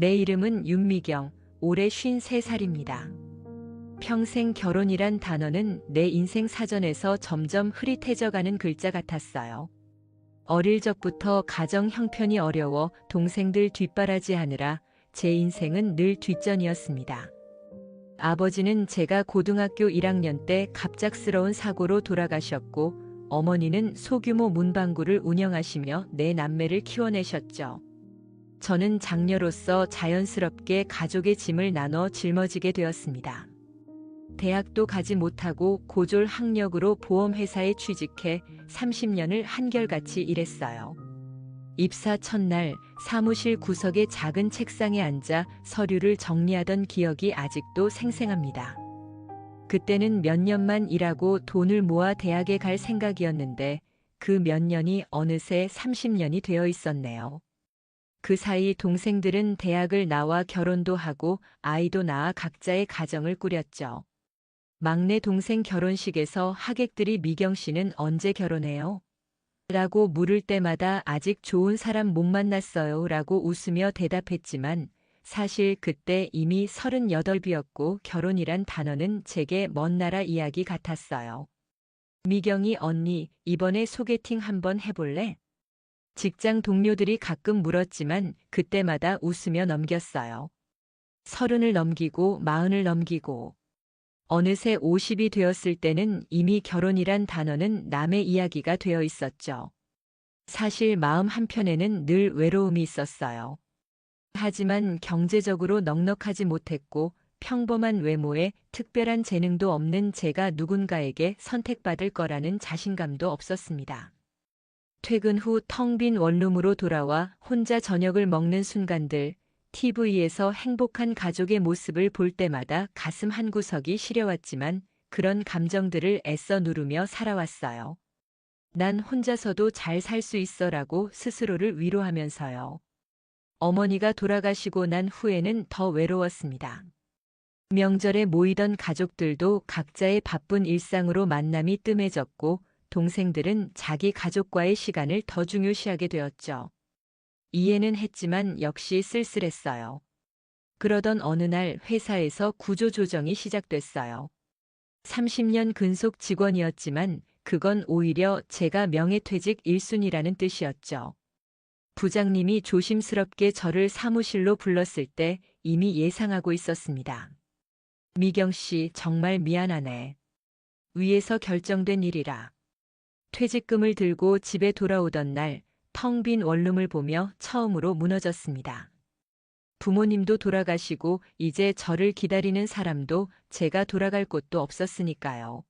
내 이름은 윤미경, 올해 53살입니다. 평생 결혼이란 단어는 내 인생 사전에서 점점 흐릿해져가는 글자 같았어요. 어릴 적부터 가정 형편이 어려워 동생들 뒷바라지하느라 제 인생은 늘 뒷전이었습니다. 아버지는 제가 고등학교 1학년 때 갑작스러운 사고로 돌아가셨고, 어머니는 소규모 문방구를 운영하시며 네 남매를 키워내셨죠. 저는 장녀로서 자연스럽게 가족의 짐을 나눠 짊어지게 되었습니다. 대학도 가지 못하고 고졸 학력으로 보험회사에 취직해 30년을 한결같이 일했어요. 입사 첫날 사무실 구석의 작은 책상에 앉아 서류를 정리하던 기억이 아직도 생생합니다. 그때는 몇 년만 일하고 돈을 모아 대학에 갈 생각이었는데 그 몇 년이 어느새 30년이 되어 있었네요. 그 사이 동생들은 대학을 나와 결혼도 하고 아이도 낳아 각자의 가정을 꾸렸죠. 막내 동생 결혼식에서 하객들이 미경 씨는 언제 결혼해요? 라고 물을 때마다 아직 좋은 사람 못 만났어요 라고 웃으며 대답했지만 사실 그때 이미 38이었고 결혼이란 단어는 제게 먼 나라 이야기 같았어요. 미경이 언니, 이번에 소개팅 한번 해볼래? 직장 동료들이 가끔 물었지만 그때마다 웃으며 넘겼어요. 30을 넘기고 40을 넘기고 어느새 50이 되었을 때는 이미 결혼이란 단어는 남의 이야기가 되어 있었죠. 사실 마음 한편에는 늘 외로움이 있었어요. 하지만 경제적으로 넉넉하지 못했고 평범한 외모에 특별한 재능도 없는 제가 누군가에게 선택받을 거라는 자신감도 없었습니다. 퇴근 후 텅 빈 원룸으로 돌아와 혼자 저녁을 먹는 순간들, TV에서 행복한 가족의 모습을 볼 때마다 가슴 한구석이 시려왔지만 그런 감정들을 애써 누르며 살아왔어요. 난 혼자서도 잘 살 수 있어라고 스스로를 위로하면서요. 어머니가 돌아가시고 난 후에는 더 외로웠습니다. 명절에 모이던 가족들도 각자의 바쁜 일상으로 만남이 뜸해졌고 동생들은 자기 가족과의 시간을 더 중요시하게 되었죠. 이해는 했지만 역시 쓸쓸했어요. 그러던 어느 날 회사에서 구조조정이 시작됐어요. 30년 근속 직원이었지만 그건 오히려 제가 명예퇴직 1순위라는 뜻이었죠. 부장님이 조심스럽게 저를 사무실로 불렀을 때 이미 예상하고 있었습니다. 미경 씨, 정말 미안하네. 위에서 결정된 일이라. 퇴직금을 들고 집에 돌아오던 날 텅 빈 원룸을 보며 처음으로 무너졌습니다. 부모님도 돌아가시고 이제 저를 기다리는 사람도 제가 돌아갈 곳도 없었으니까요.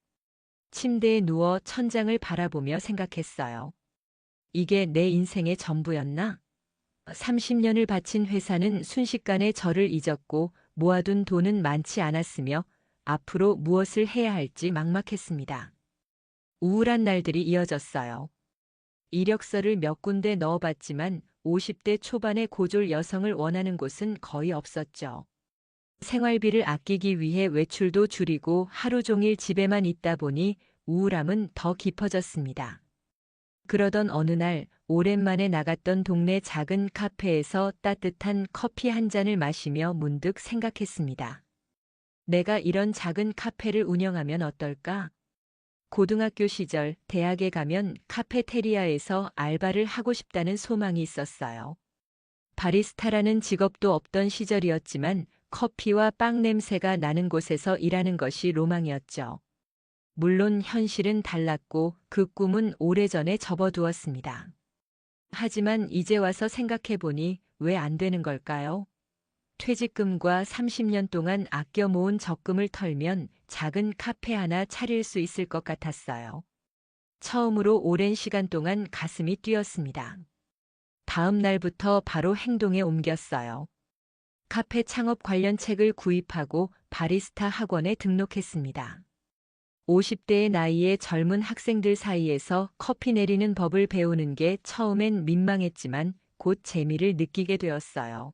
침대에 누워 천장을 바라보며 생각했어요. 이게 내 인생의 전부였나? 30년을 바친 회사는 순식간에 저를 잊었고 모아둔 돈은 많지 않았으며 앞으로 무엇을 해야 할지 막막했습니다. 우울한 날들이 이어졌어요. 이력서를 몇 군데 넣어봤지만 50대 초반의 고졸 여성을 원하는 곳은 거의 없었죠. 생활비를 아끼기 위해 외출도 줄이고 하루 종일 집에만 있다 보니 우울함은 더 깊어졌습니다. 그러던 어느 날 오랜만에 나갔던 동네 작은 카페에서 따뜻한 커피 한 잔을 마시며 문득 생각했습니다. 내가 이런 작은 카페를 운영하면 어떨까? 고등학교 시절 대학에 가면 카페테리아에서 알바를 하고 싶다는 소망이 있었어요. 바리스타라는 직업도 없던 시절이었지만 커피와 빵 냄새가 나는 곳에서 일하는 것이 로망이었죠. 물론 현실은 달랐고 그 꿈은 오래전에 접어두었습니다. 하지만 이제 와서 생각해보니 왜 안 되는 걸까요? 퇴직금과 30년 동안 아껴 모은 적금을 털면 작은 카페 하나 차릴 수 있을 것 같았어요. 처음으로 오랜 시간 동안 가슴이 뛰었습니다. 다음 날부터 바로 행동에 옮겼어요. 카페 창업 관련 책을 구입하고 바리스타 학원에 등록했습니다. 50대의 나이에 젊은 학생들 사이에서 커피 내리는 법을 배우는 게 처음엔 민망했지만 곧 재미를 느끼게 되었어요.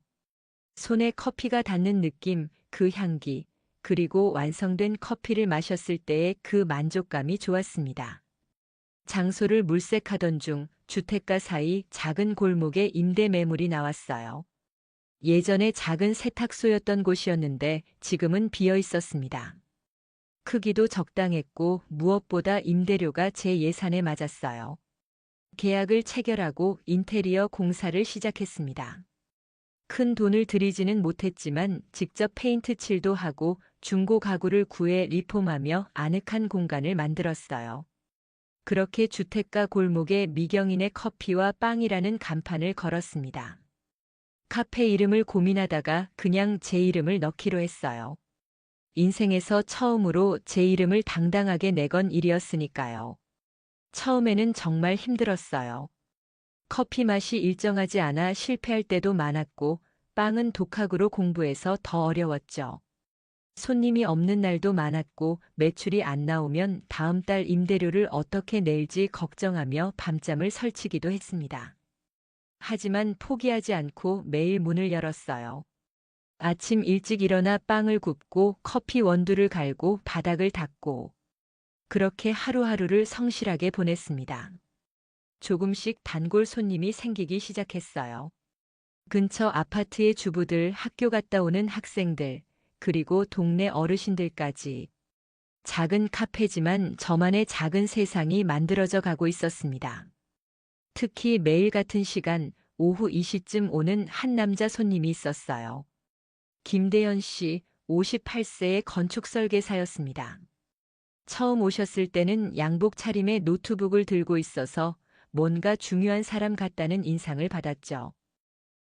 손에 커피가 닿는 느낌, 그 향기, 그리고 완성된 커피를 마셨을 때의 그 만족감이 좋았습니다. 장소를 물색하던 중 주택가 사이 작은 골목에 임대 매물이 나왔어요. 예전에 작은 세탁소였던 곳이었는데 지금은 비어 있었습니다. 크기도 적당했고 무엇보다 임대료가 제 예산에 맞았어요. 계약을 체결하고 인테리어 공사를 시작했습니다. 큰 돈을 들이지는 못했지만 직접 페인트 칠도 하고 중고 가구를 구해 리폼하며 아늑한 공간을 만들었어요. 그렇게 주택가 골목에 미경인의 커피와 빵이라는 간판을 걸었습니다. 카페 이름을 고민하다가 그냥 제 이름을 넣기로 했어요. 인생에서 처음으로 제 이름을 당당하게 내건 일이었으니까요. 처음에는 정말 힘들었어요. 커피 맛이 일정하지 않아 실패할 때도 많았고, 빵은 독학으로 공부해서 더 어려웠죠. 손님이 없는 날도 많았고, 매출이 안 나오면 다음 달 임대료를 어떻게 낼지 걱정하며 밤잠을 설치기도 했습니다. 하지만 포기하지 않고 매일 문을 열었어요. 아침 일찍 일어나 빵을 굽고 커피 원두를 갈고 바닥을 닦고 그렇게 하루하루를 성실하게 보냈습니다. 조금씩 단골 손님이 생기기 시작했어요. 근처 아파트의 주부들, 학교 갔다 오는 학생들, 그리고 동네 어르신들까지. 작은 카페지만 저만의 작은 세상이 만들어져 가고 있었습니다. 특히 매일 같은 시간, 오후 2시쯤 오는 한 남자 손님이 있었어요. 김대현 씨, 58세의 건축 설계사였습니다. 처음 오셨을 때는 양복 차림에 노트북을 들고 있어서 뭔가 중요한 사람 같다는 인상을 받았죠.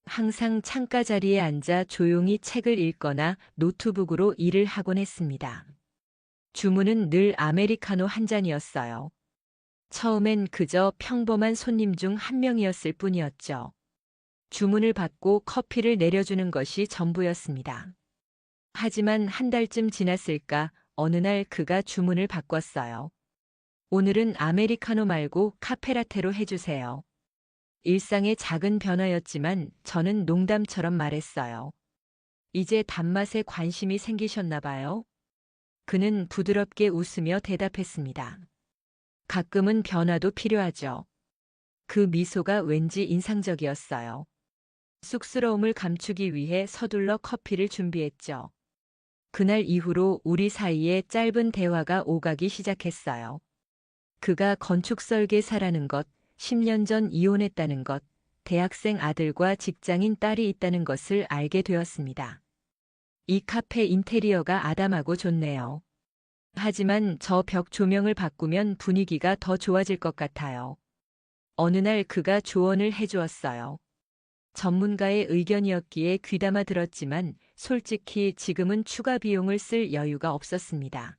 항상 창가 자리에 앉아 조용히 책을 읽거나 노트북으로 일을 하곤 했습니다. 주문은 늘 아메리카노 한 잔이었어요. 처음엔 그저 평범한 손님 중 한 명이었을 뿐이었죠. 주문을 받고 커피를 내려주는 것이 전부였습니다. 하지만 한 달쯤 지났을까 어느 날 그가 주문을 바꿨어요. 오늘은 아메리카노 말고 카페라테로 해주세요. 일상의 작은 변화였지만 저는 농담처럼 말했어요. 이제 단맛에 관심이 생기셨나 봐요. 그는 부드럽게 웃으며 대답했습니다. 가끔은 변화도 필요하죠. 그 미소가 왠지 인상적이었어요. 쑥스러움을 감추기 위해 서둘러 커피를 준비했죠. 그날 이후로 우리 사이에 짧은 대화가 오가기 시작했어요. 그가 건축 설계사라는 것, 10년 전 이혼했다는 것, 대학생 아들과 직장인 딸이 있다는 것을 알게 되었습니다. 이 카페 인테리어가 아담하고 좋네요. 하지만 저 벽 조명을 바꾸면 분위기가 더 좋아질 것 같아요. 어느 날 그가 조언을 해주었어요. 전문가의 의견이었기에 귀담아 들었지만 솔직히 지금은 추가 비용을 쓸 여유가 없었습니다.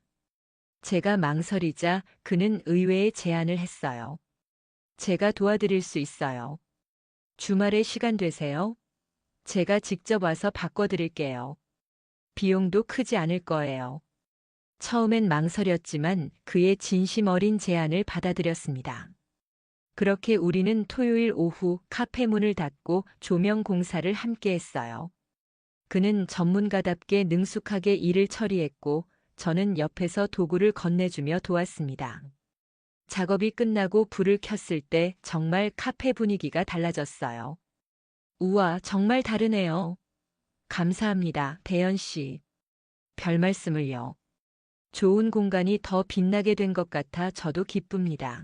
제가 망설이자 그는 의외의 제안을 했어요. 제가 도와드릴 수 있어요. 주말에 시간 되세요? 제가 직접 와서 바꿔드릴게요. 비용도 크지 않을 거예요. 처음엔 망설였지만 그의 진심 어린 제안을 받아들였습니다. 그렇게 우리는 토요일 오후 카페 문을 닫고 조명 공사를 함께 했어요. 그는 전문가답게 능숙하게 일을 처리했고 저는 옆에서 도구를 건네주며 도왔습니다. 작업이 끝나고 불을 켰을 때 정말 카페 분위기가 달라졌어요. 우와, 정말 다르네요. 감사합니다, 대연 씨. 별 말씀을요. 좋은 공간이 더 빛나게 된 것 같아 저도 기쁩니다.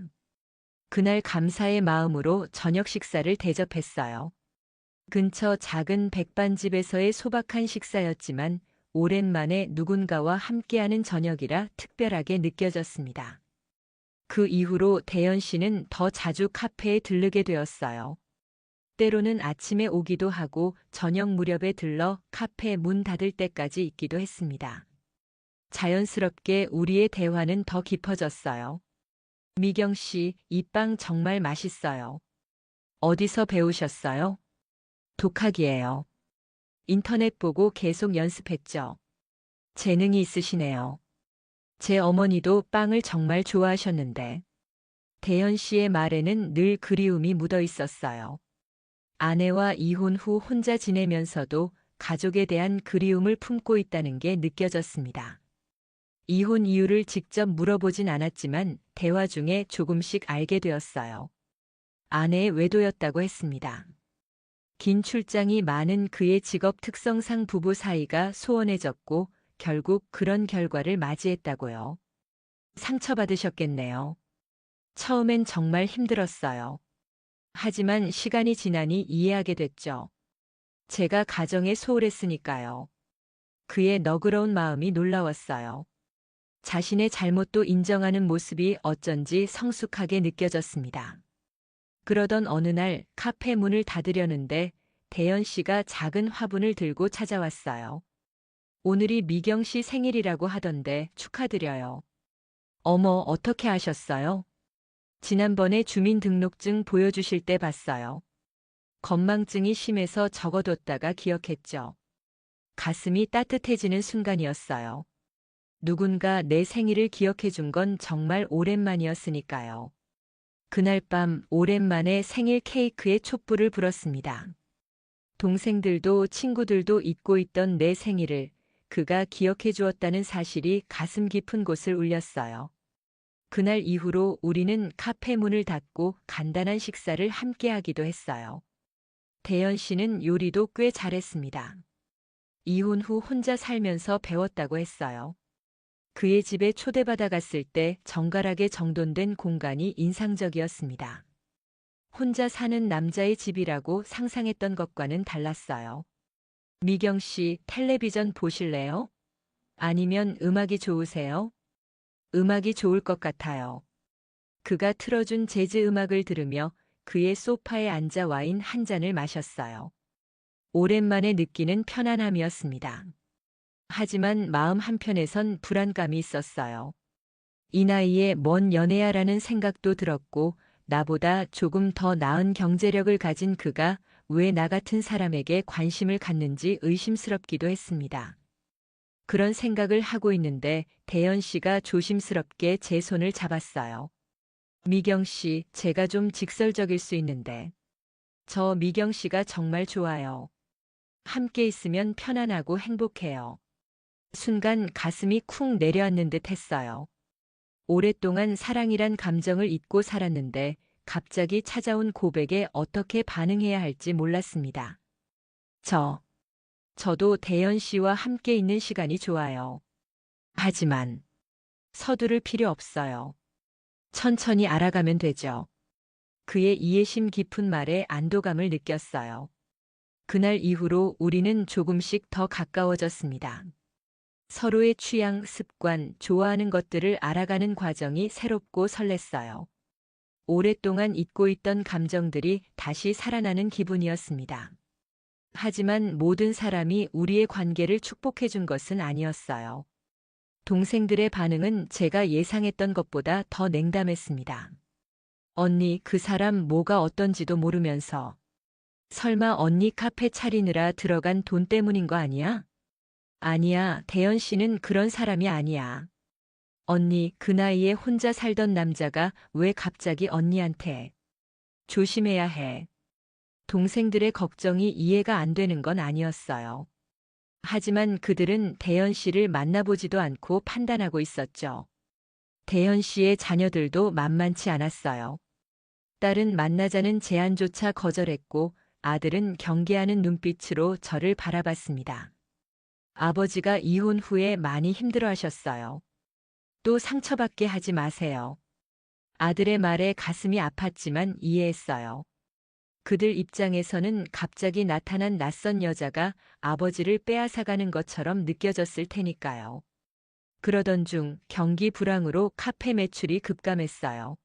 그날 감사의 마음으로 저녁 식사를 대접했어요. 근처 작은 백반집에서의 소박한 식사였지만 오랜만에 누군가와 함께하는 저녁이라 특별하게 느껴졌습니다. 그 이후로 대연 씨는 더 자주 카페에 들르게 되었어요. 때로는 아침에 오기도 하고 저녁 무렵에 들러 카페 문 닫을 때까지 있기도 했습니다. 자연스럽게 우리의 대화는 더 깊어졌어요. 미경 씨, 이 빵 정말 맛있어요. 어디서 배우셨어요? 독학이에요. 인터넷 보고 계속 연습했죠. 재능이 있으시네요. 제 어머니도 빵을 정말 좋아하셨는데. 대연 씨의 말에는 늘 그리움이 묻어 있었어요. 아내와 이혼 후 혼자 지내면서도 가족에 대한 그리움을 품고 있다는 게 느껴졌습니다. 이혼 이유를 직접 물어보진 않았지만 대화 중에 조금씩 알게 되었어요. 아내의 외도였다고 했습니다. 긴 출장이 많은 그의 직업 특성상 부부 사이가 소원해졌고 결국 그런 결과를 맞이했다고요. 상처받으셨겠네요. 처음엔 정말 힘들었어요. 하지만 시간이 지나니 이해하게 됐죠. 제가 가정에 소홀했으니까요. 그의 너그러운 마음이 놀라웠어요. 자신의 잘못도 인정하는 모습이 어쩐지 성숙하게 느껴졌습니다. 그러던 어느 날 카페 문을 닫으려는데 대연 씨가 작은 화분을 들고 찾아왔어요. 오늘이 미경 씨 생일이라고 하던데 축하드려요. 어머, 어떻게 아셨어요? 지난번에 주민등록증 보여주실 때 봤어요. 건망증이 심해서 적어뒀다가 기억했죠. 가슴이 따뜻해지는 순간이었어요. 누군가 내 생일을 기억해 준 건 정말 오랜만이었으니까요. 그날 밤 오랜만에 생일 케이크에 촛불을 불었습니다. 동생들도 친구들도 잊고 있던 내 생일을 그가 기억해 주었다는 사실이 가슴 깊은 곳을 울렸어요. 그날 이후로 우리는 카페 문을 닫고 간단한 식사를 함께 하기도 했어요. 대연 씨는 요리도 꽤 잘했습니다. 이혼 후 혼자 살면서 배웠다고 했어요. 그의 집에 초대받아 갔을 때 정갈하게 정돈된 공간이 인상적이었습니다. 혼자 사는 남자의 집이라고 상상했던 것과는 달랐어요. 미경 씨, 텔레비전 보실래요? 아니면 음악이 좋으세요? 음악이 좋을 것 같아요. 그가 틀어준 재즈 음악을 들으며 그의 소파에 앉아 와인 한 잔을 마셨어요. 오랜만에 느끼는 편안함이었습니다. 하지만 마음 한편에선 불안감이 있었어요. 이 나이에 뭔 연애야라는 생각도 들었고 나보다 조금 더 나은 경제력을 가진 그가 왜 나 같은 사람에게 관심을 갖는지 의심스럽기도 했습니다. 그런 생각을 하고 있는데 대연 씨가 조심스럽게 제 손을 잡았어요. 미경 씨, 제가 좀 직설적일 수 있는데. 저 미경 씨가 정말 좋아요. 함께 있으면 편안하고 행복해요. 순간 가슴이 쿵 내려앉는 듯 했어요. 오랫동안 사랑이란 감정을 잊고 살았는데 갑자기 찾아온 고백에 어떻게 반응해야 할지 몰랐습니다. 저도 대연 씨와 함께 있는 시간이 좋아요. 하지만 서두를 필요 없어요. 천천히 알아가면 되죠. 그의 이해심 깊은 말에 안도감을 느꼈어요. 그날 이후로 우리는 조금씩 더 가까워졌습니다. 서로의 취향, 습관, 좋아하는 것들을 알아가는 과정이 새롭고 설렜어요. 오랫동안 잊고 있던 감정들이 다시 살아나는 기분이었습니다. 하지만 모든 사람이 우리의 관계를 축복해 준 것은 아니었어요. 동생들의 반응은 제가 예상했던 것보다 더 냉담했습니다. 언니, 그 사람 뭐가 어떤지도 모르면서. 설마 언니 카페 차리느라 들어간 돈 때문인 거 아니야? 아니야, 대연 씨는 그런 사람이 아니야. 언니, 그 나이에 혼자 살던 남자가 왜 갑자기 언니한테. 조심해야 해. 동생들의 걱정이 이해가 안 되는 건 아니었어요. 하지만 그들은 대연 씨를 만나보지도 않고 판단하고 있었죠. 대연 씨의 자녀들도 만만치 않았어요. 딸은 만나자는 제안조차 거절했고 아들은 경계하는 눈빛으로 저를 바라봤습니다. 아버지가 이혼 후에 많이 힘들어하셨어요. 또 상처받게 하지 마세요. 아들의 말에 가슴이 아팠지만 이해했어요. 그들 입장에서는 갑자기 나타난 낯선 여자가 아버지를 빼앗아가는 것처럼 느껴졌을 테니까요. 그러던 중 경기 불황으로 카페 매출이 급감했어요.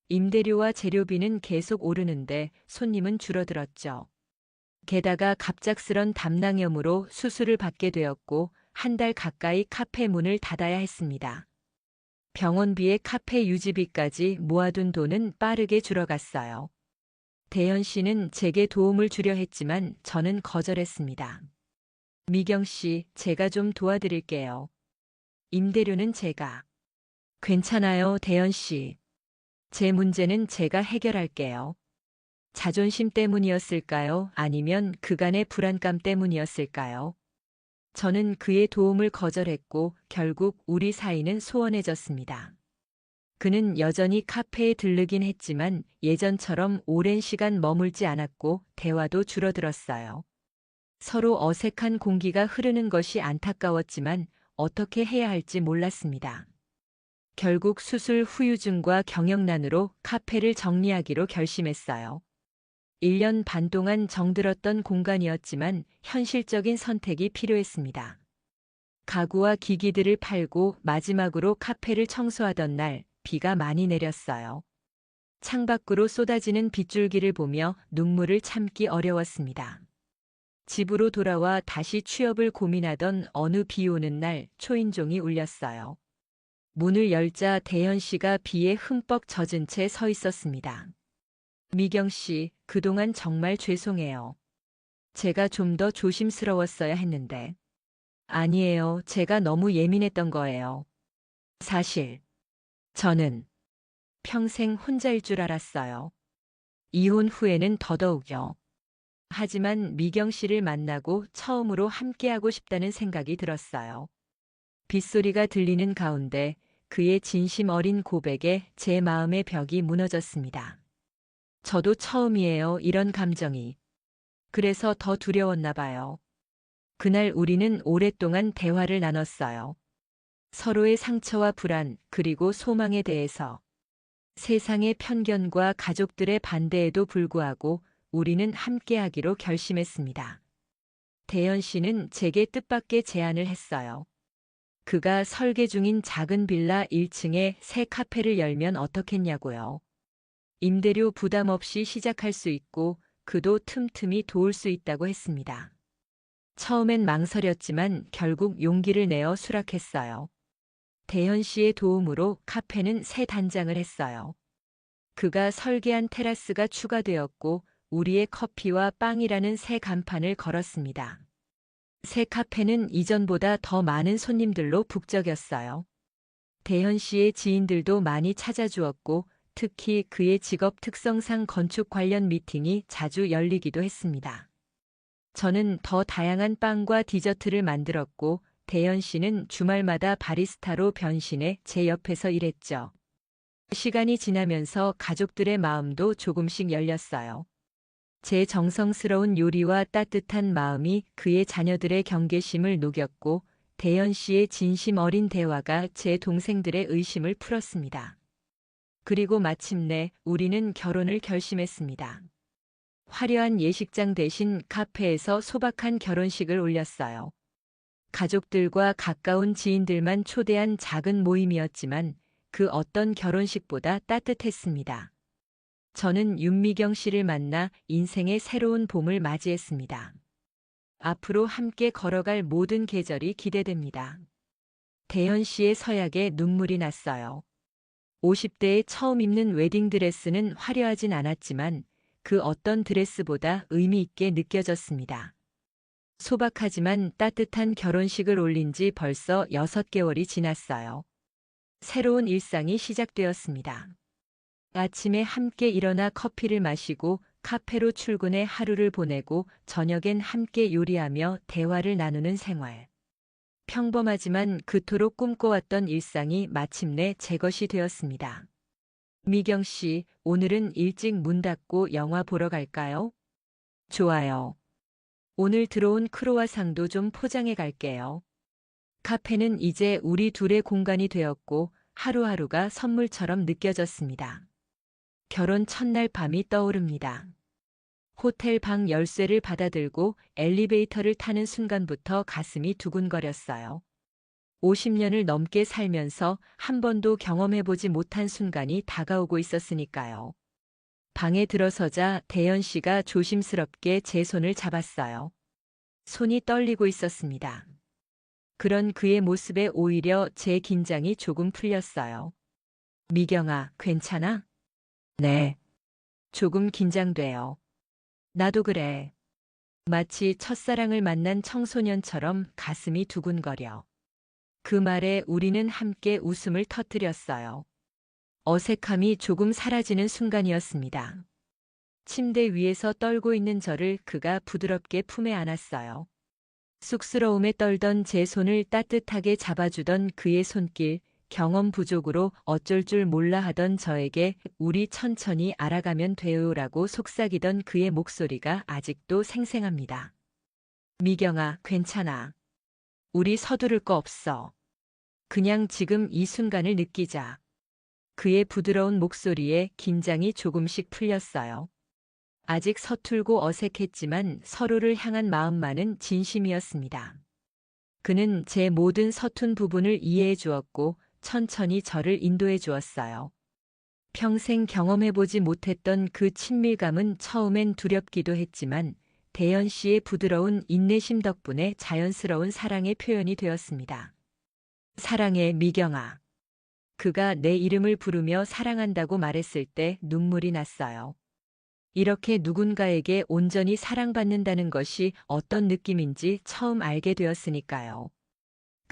임대료와 재료비는 계속 오르는데 손님은 줄어들었죠. 게다가 갑작스런 담낭염으로 수술을 받게 되었고 한 달 가까이 카페 문을 닫아야 했습니다. 병원비에 카페 유지비까지 모아둔 돈은 빠르게 줄어갔어요. 대연 씨는 제게 도움을 주려 했지만 저는 거절했습니다. 미경 씨, 제가 좀 도와드릴게요. 임대료는 제가. 괜찮아요, 대연 씨. 제 문제는 제가 해결할게요. 자존심 때문이었을까요? 아니면 그간의 불안감 때문이었을까요? 저는 그의 도움을 거절했고 결국 우리 사이는 소원해졌습니다. 그는 여전히 카페에 들르긴 했지만 예전처럼 오랜 시간 머물지 않았고 대화도 줄어들었어요. 서로 어색한 공기가 흐르는 것이 안타까웠지만 어떻게 해야 할지 몰랐습니다. 결국 수술 후유증과 경영난으로 카페를 정리하기로 결심했어요. 1년 반 동안 정들었던 공간이었지만 현실적인 선택이 필요했습니다. 가구와 기기들을 팔고 마지막으로 카페를 청소하던 날 비가 많이 내렸어요. 창밖으로 쏟아지는 빗줄기를 보며 눈물을 참기 어려웠습니다. 집으로 돌아와 다시 취업을 고민하던 어느 비 오는 날 초인종이 울렸어요. 문을 열자 대현 씨가 비에 흠뻑 젖은 채 서 있었습니다. 미경 씨, 그동안 정말 죄송해요. 제가 좀 더 조심스러웠어야 했는데. 아니에요. 제가 너무 예민했던 거예요. 사실, 저는 평생 혼자일 줄 알았어요. 이혼 후에는 더더욱요. 하지만 미경 씨를 만나고 처음으로 함께하고 싶다는 생각이 들었어요. 빗소리가 들리는 가운데 그의 진심 어린 고백에 제 마음의 벽이 무너졌습니다. 저도 처음이에요, 이런 감정이. 그래서 더 두려웠나 봐요. 그날 우리는 오랫동안 대화를 나눴어요. 서로의 상처와 불안, 그리고 소망에 대해서. 세상의 편견과 가족들의 반대에도 불구하고 우리는 함께하기로 결심했습니다. 대현 씨는 제게 뜻밖의 제안을 했어요. 그가 설계 중인 작은 빌라 1층에 새 카페를 열면 어떻겠냐고요. 임대료 부담 없이 시작할 수 있고 그도 틈틈이 도울 수 있다고 했습니다. 처음엔 망설였지만 결국 용기를 내어 수락했어요. 대현 씨의 도움으로 카페는 새 단장을 했어요. 그가 설계한 테라스가 추가되었고 우리의 커피와 빵이라는 새 간판을 걸었습니다. 새 카페는 이전보다 더 많은 손님들로 북적였어요. 대현 씨의 지인들도 많이 찾아주었고 특히 그의 직업 특성상 건축 관련 미팅이 자주 열리기도 했습니다. 저는 더 다양한 빵과 디저트를 만들었고 대현 씨는 주말마다 바리스타로 변신해 제 옆에서 일했죠. 시간이 지나면서 가족들의 마음도 조금씩 열렸어요. 제 정성스러운 요리와 따뜻한 마음이 그의 자녀들의 경계심을 녹였고 대현 씨의 진심 어린 대화가 제 동생들의 의심을 풀었습니다. 그리고 마침내 우리는 결혼을 결심했습니다. 화려한 예식장 대신 카페에서 소박한 결혼식을 올렸어요. 가족들과 가까운 지인들만 초대한 작은 모임이었지만 그 어떤 결혼식보다 따뜻했습니다. 저는 윤미경 씨를 만나 인생의 새로운 봄을 맞이했습니다. 앞으로 함께 걸어갈 모든 계절이 기대됩니다. 대현 씨의 서약에 눈물이 났어요. 50대에 처음 입는 웨딩드레스는 화려하진 않았지만 그 어떤 드레스보다 의미 있게 느껴졌습니다. 소박하지만 따뜻한 결혼식을 올린 지 벌써 6개월이 지났어요. 새로운 일상이 시작되었습니다. 아침에 함께 일어나 커피를 마시고 카페로 출근해 하루를 보내고 저녁엔 함께 요리하며 대화를 나누는 생활. 평범하지만 그토록 꿈꿔왔던 일상이 마침내 제 것이 되었습니다. 미경 씨, 오늘은 일찍 문 닫고 영화 보러 갈까요? 좋아요. 오늘 들어온 크로와상도 좀 포장해 갈게요. 카페는 이제 우리 둘의 공간이 되었고 하루하루가 선물처럼 느껴졌습니다. 결혼 첫날 밤이 떠오릅니다. 호텔 방 열쇠를 받아들고 엘리베이터를 타는 순간부터 가슴이 두근거렸어요. 50년을 넘게 살면서 한 번도 경험해보지 못한 순간이 다가오고 있었으니까요. 방에 들어서자 대현 씨가 조심스럽게 제 손을 잡았어요. 손이 떨리고 있었습니다. 그런 그의 모습에 오히려 제 긴장이 조금 풀렸어요. 미경아, 괜찮아? 네. 조금 긴장돼요. 나도 그래. 마치 첫사랑을 만난 청소년처럼 가슴이 두근거려. 그 말에 우리는 함께 웃음을 터뜨렸어요. 어색함이 조금 사라지는 순간이었습니다. 침대 위에서 떨고 있는 저를 그가 부드럽게 품에 안았어요. 쑥스러움에 떨던 제 손을 따뜻하게 잡아주던 그의 손길, 경험 부족으로 어쩔 줄 몰라 하던 저에게 우리 천천히 알아가면 돼요라고 속삭이던 그의 목소리가 아직도 생생합니다. 미경아, 괜찮아. 우리 서두를 거 없어. 그냥 지금 이 순간을 느끼자. 그의 부드러운 목소리에 긴장이 조금씩 풀렸어요. 아직 서툴고 어색했지만 서로를 향한 마음만은 진심이었습니다. 그는 제 모든 서툰 부분을 이해해 주었고 천천히 저를 인도해 주었어요. 평생 경험해보지 못했던 그 친밀감은 처음엔 두렵기도 했지만 대현 씨의 부드러운 인내심 덕분에 자연스러운 사랑의 표현이 되었습니다. 사랑해, 미경아. 그가 내 이름을 부르며 사랑한다고 말했을 때 눈물이 났어요. 이렇게 누군가에게 온전히 사랑받는다는 것이 어떤 느낌인지 처음 알게 되었으니까요.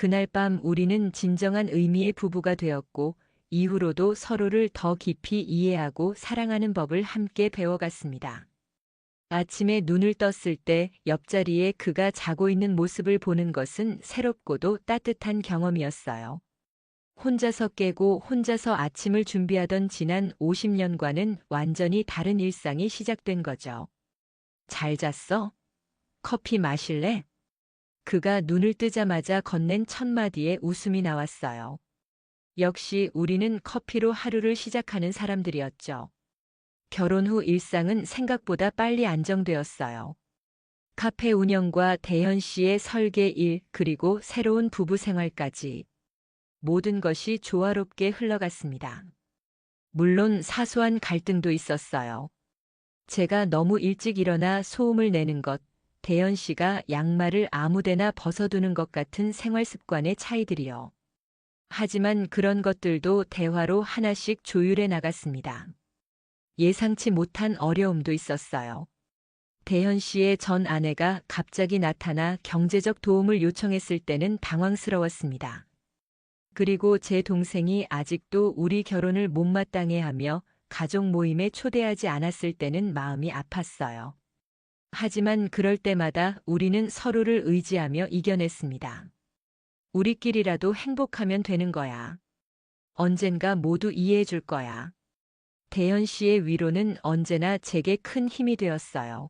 그날 밤 우리는 진정한 의미의 부부가 되었고 이후로도 서로를 더 깊이 이해하고 사랑하는 법을 함께 배워갔습니다. 아침에 눈을 떴을 때 옆자리에 그가 자고 있는 모습을 보는 것은 새롭고도 따뜻한 경험이었어요. 혼자서 깨고 혼자서 아침을 준비하던 지난 50년과는 완전히 다른 일상이 시작된 거죠. 잘 잤어? 커피 마실래? 그가 눈을 뜨자마자 건넨 첫 마디에 웃음이 나왔어요. 역시 우리는 커피로 하루를 시작하는 사람들이었죠. 결혼 후 일상은 생각보다 빨리 안정되었어요. 카페 운영과 대현 씨의 설계 일, 그리고 새로운 부부 생활까지. 모든 것이 조화롭게 흘러갔습니다. 물론 사소한 갈등도 있었어요. 제가 너무 일찍 일어나 소음을 내는 것, 대현 씨가 양말을 아무데나 벗어두는 것 같은 생활 습관의 차이들이요. 하지만 그런 것들도 대화로 하나씩 조율해 나갔습니다. 예상치 못한 어려움도 있었어요. 대현 씨의 전 아내가 갑자기 나타나 경제적 도움을 요청했을 때는 당황스러웠습니다. 그리고 제 동생이 아직도 우리 결혼을 못마땅해 하며 가족 모임에 초대하지 않았을 때는 마음이 아팠어요. 하지만 그럴 때마다 우리는 서로를 의지하며 이겨냈습니다. 우리끼리라도 행복하면 되는 거야. 언젠가 모두 이해해 줄 거야. 대현 씨의 위로는 언제나 제게 큰 힘이 되었어요.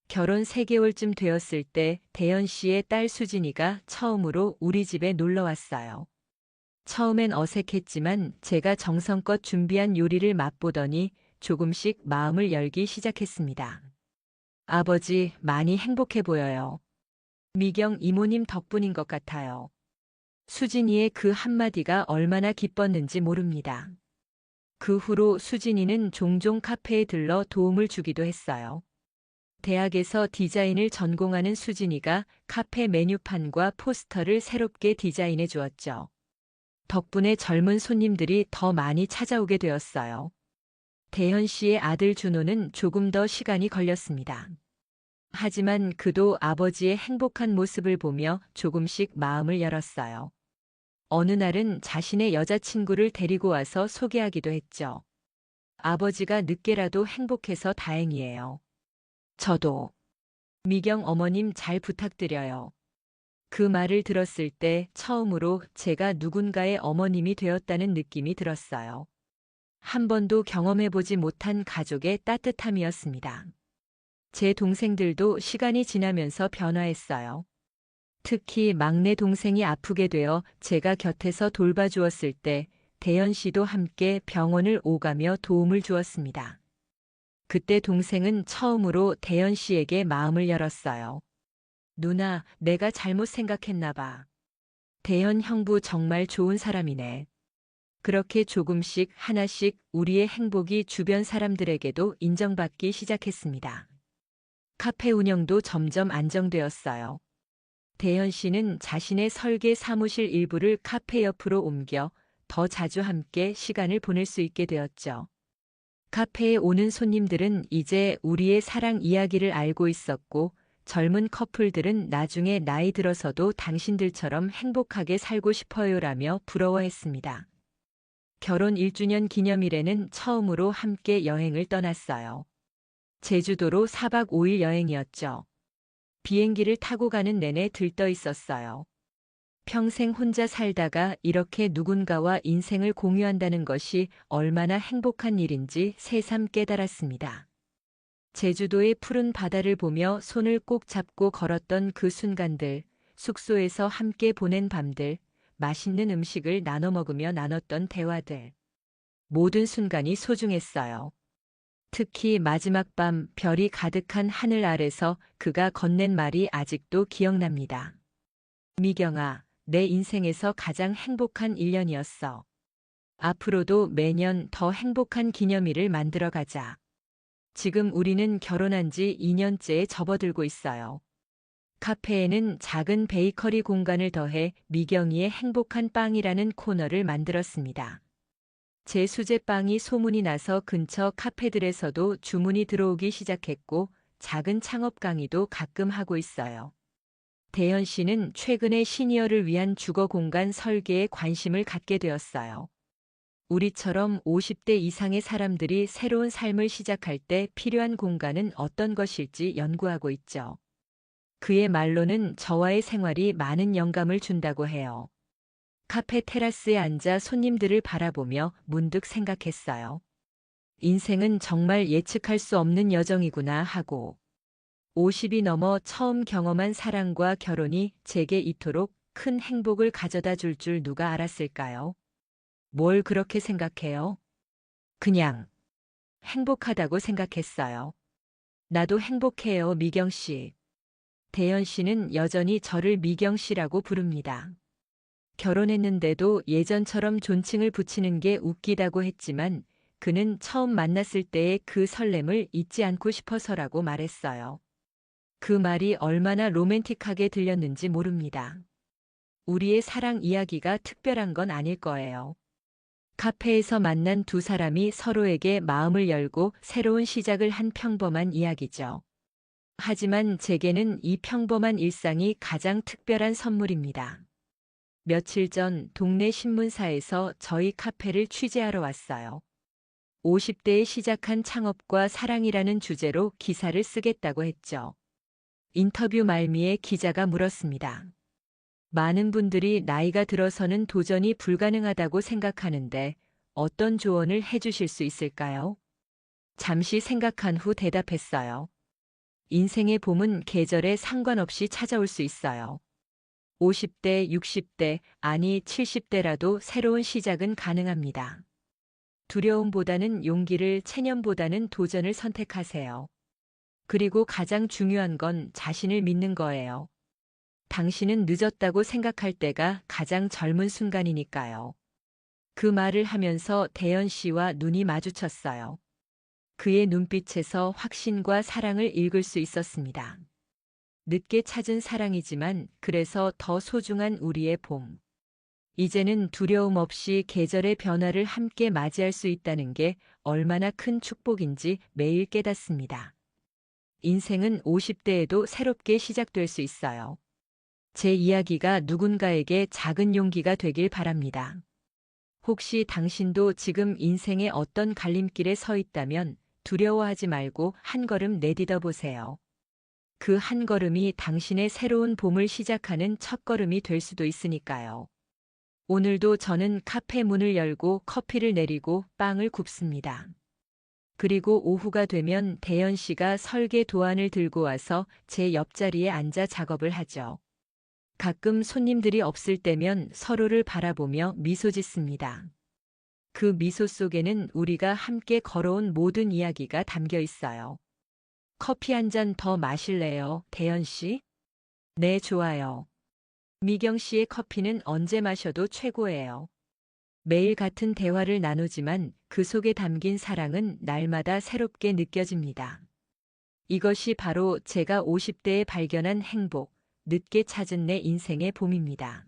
결혼 3개월쯤 되었을 때 대현 씨의 딸 수진이가 처음으로 우리 집에 놀러 왔어요. 처음엔 어색했지만 제가 정성껏 준비한 요리를 맛보더니 조금씩 마음을 열기 시작했습니다. 아버지, 많이 행복해 보여요. 미경 이모님 덕분인 것 같아요. 수진이의 그 한마디가 얼마나 기뻤는지 모릅니다. 그 후로 수진이는 종종 카페에 들러 도움을 주기도 했어요. 대학에서 디자인을 전공하는 수진이가 카페 메뉴판과 포스터를 새롭게 디자인해 주었죠. 덕분에 젊은 손님들이 더 많이 찾아오게 되었어요. 대현 씨의 아들 준호는 조금 더 시간이 걸렸습니다. 하지만 그도 아버지의 행복한 모습을 보며 조금씩 마음을 열었어요. 어느 날은 자신의 여자친구를 데리고 와서 소개하기도 했죠. 아버지가 늦게라도 행복해서 다행이에요. 저도. 미경 어머님 잘 부탁드려요. 그 말을 들었을 때 처음으로 제가 누군가의 어머님이 되었다는 느낌이 들었어요. 한 번도 경험해보지 못한 가족의 따뜻함이었습니다. 제 동생들도 시간이 지나면서 변화했어요. 특히 막내 동생이 아프게 되어 제가 곁에서 돌봐주었을 때 대현 씨도 함께 병원을 오가며 도움을 주었습니다. 그때 동생은 처음으로 대현 씨에게 마음을 열었어요. 누나, 내가 잘못 생각했나 봐. 대현 형부 정말 좋은 사람이네. 그렇게 조금씩 하나씩 우리의 행복이 주변 사람들에게도 인정받기 시작했습니다. 카페 운영도 점점 안정되었어요. 대현 씨는 자신의 설계 사무실 일부를 카페 옆으로 옮겨 더 자주 함께 시간을 보낼 수 있게 되었죠. 카페에 오는 손님들은 이제 우리의 사랑 이야기를 알고 있었고 젊은 커플들은 나중에 나이 들어서도 당신들처럼 행복하게 살고 싶어요라며 부러워했습니다. 결혼 1주년 기념일에는 처음으로 함께 여행을 떠났어요. 제주도로 4박 5일 여행이었죠. 비행기를 타고 가는 내내 들떠 있었어요. 평생 혼자 살다가 이렇게 누군가와 인생을 공유한다는 것이 얼마나 행복한 일인지 새삼 깨달았습니다. 제주도의 푸른 바다를 보며 손을 꼭 잡고 걸었던 그 순간들, 숙소에서 함께 보낸 밤들, 맛있는 음식을 나눠 먹으며 나눴던 대화들. 모든 순간이 소중했어요. 특히 마지막 밤 별이 가득한 하늘 아래서 그가 건넨 말이 아직도 기억납니다. 미경아, 내 인생에서 가장 행복한 1년이었어. 앞으로도 매년 더 행복한 기념일을 만들어 가자. 지금 우리는 결혼한 지 2년째에 접어들고 있어요. 카페에는 작은 베이커리 공간을 더해 미경이의 행복한 빵이라는 코너를 만들었습니다. 제 수제빵이 소문이 나서 근처 카페들에서도 주문이 들어오기 시작했고 작은 창업 강의도 가끔 하고 있어요. 대현 씨는 최근에 시니어를 위한 주거 공간 설계에 관심을 갖게 되었어요. 우리처럼 50대 이상의 사람들이 새로운 삶을 시작할 때 필요한 공간은 어떤 것일지 연구하고 있죠. 그의 말로는 저와의 생활이 많은 영감을 준다고 해요. 카페 테라스에 앉아 손님들을 바라보며 문득 생각했어요. 인생은 정말 예측할 수 없는 여정이구나 하고 50이 넘어 처음 경험한 사랑과 결혼이 제게 이토록 큰 행복을 가져다 줄 누가 알았을까요? 뭘 그렇게 생각해요? 그냥 행복하다고 생각했어요. 나도 행복해요, 미경 씨. 대현 씨는 여전히 저를 미경 씨라고 부릅니다. 결혼했는데도 예전처럼 존칭을 붙이는 게 웃기다고 했지만 그는 처음 만났을 때의 그 설렘을 잊지 않고 싶어서라고 말했어요. 그 말이 얼마나 로맨틱하게 들렸는지 모릅니다. 우리의 사랑 이야기가 특별한 건 아닐 거예요. 카페에서 만난 두 사람이 서로에게 마음을 열고 새로운 시작을 한 평범한 이야기죠. 하지만 제게는 이 평범한 일상이 가장 특별한 선물입니다. 며칠 전 동네 신문사에서 저희 카페를 취재하러 왔어요. 50대에 시작한 창업과 사랑이라는 주제로 기사를 쓰겠다고 했죠. 인터뷰 말미에 기자가 물었습니다. 많은 분들이 나이가 들어서는 도전이 불가능하다고 생각하는데 어떤 조언을 해주실 수 있을까요? 잠시 생각한 후 대답했어요. 인생의 봄은 계절에 상관없이 찾아올 수 있어요. 50대, 60대, 아니 70대라도 새로운 시작은 가능합니다. 두려움보다는 용기를, 체념보다는 도전을 선택하세요. 그리고 가장 중요한 건 자신을 믿는 거예요. 당신은 늦었다고 생각할 때가 가장 젊은 순간이니까요. 그 말을 하면서 대현 씨와 눈이 마주쳤어요. 그의 눈빛에서 확신과 사랑을 읽을 수 있었습니다. 늦게 찾은 사랑이지만 그래서 더 소중한 우리의 봄. 이제는 두려움 없이 계절의 변화를 함께 맞이할 수 있다는 게 얼마나 큰 축복인지 매일 깨닫습니다. 인생은 50대에도 새롭게 시작될 수 있어요. 제 이야기가 누군가에게 작은 용기가 되길 바랍니다. 혹시 당신도 지금 인생의 어떤 갈림길에 서 있다면 두려워하지 말고 한 걸음 내딛어 보세요. 그 한 걸음이 당신의 새로운 봄을 시작하는 첫걸음이 될 수도 있으니까요. 오늘도 저는 카페 문을 열고 커피를 내리고 빵을 굽습니다. 그리고 오후가 되면 대현 씨가 설계 도안을 들고 와서 제 옆자리에 앉아 작업을 하죠. 가끔 손님들이 없을 때면 서로를 바라보며 미소 짓습니다. 그 미소 속에는 우리가 함께 걸어온 모든 이야기가 담겨 있어요. 커피 한 잔 더 마실래요, 대현 씨? 네, 좋아요. 미경 씨의 커피는 언제 마셔도 최고예요. 매일 같은 대화를 나누지만 그 속에 담긴 사랑은 날마다 새롭게 느껴집니다. 이것이 바로 제가 50대에 발견한 행복, 늦게 찾은 내 인생의 봄입니다.